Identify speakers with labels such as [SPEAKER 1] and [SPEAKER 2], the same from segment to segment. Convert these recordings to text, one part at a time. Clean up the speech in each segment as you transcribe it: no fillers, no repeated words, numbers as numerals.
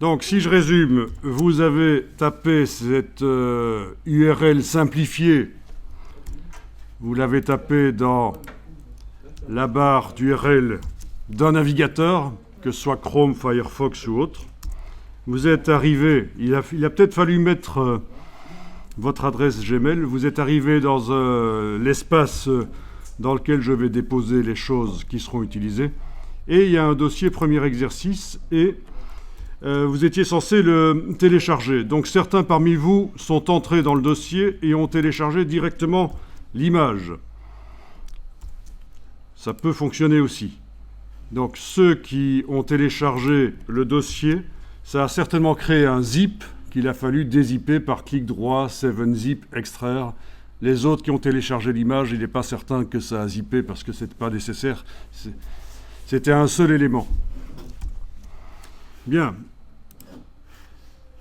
[SPEAKER 1] Donc, si je résume, vous avez tapé cette URL simplifiée, vous l'avez tapé dans la barre d'URL d'un navigateur, que ce soit Chrome, Firefox ou autre. Vous êtes arrivé, il a peut-être fallu mettre votre adresse Gmail, vous êtes arrivé dans l'espace dans lequel je vais déposer les choses qui seront utilisées. Et il y a un dossier premier exercice et vous étiez censé le télécharger. Donc certains parmi vous sont entrés dans le dossier et ont téléchargé directement l'image. Ça peut fonctionner aussi. Donc ceux qui ont téléchargé le dossier, ça a certainement créé un zip qu'il a fallu dézipper par clic droit, 7-zip, extraire. Les autres qui ont téléchargé l'image, il n'est pas certain que ça a zippé parce que ce n'était pas nécessaire. C'était un seul élément. Bien.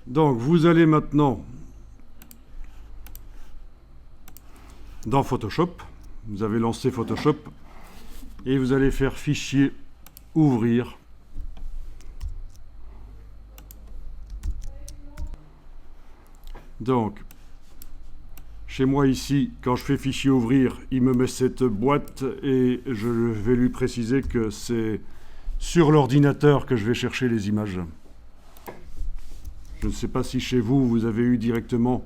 [SPEAKER 1] Donc, vous allez maintenant dans Photoshop. Vous avez lancé Photoshop et vous allez faire Fichier, Ouvrir. Donc, chez moi ici, quand je fais Fichier Ouvrir, il me met cette boîte et je vais lui préciser que c'est sur l'ordinateur que je vais chercher les images. Je ne sais pas si chez vous, vous avez eu directement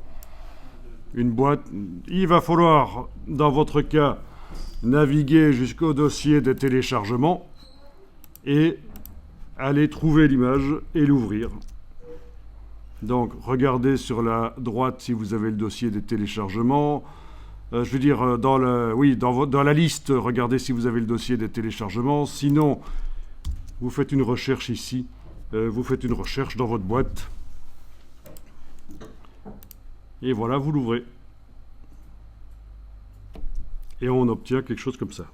[SPEAKER 1] une boîte. Il va falloir, dans votre cas, naviguer jusqu'au dossier de téléchargement et aller trouver l'image et l'ouvrir. Donc, regardez sur la droite si vous avez le dossier de téléchargement. Je veux dire, dans la liste, regardez si vous avez le dossier de téléchargement. Sinon, vous faites une recherche ici. Vous faites une recherche dans votre boîte. Et voilà, vous l'ouvrez. Et on obtient quelque chose comme ça.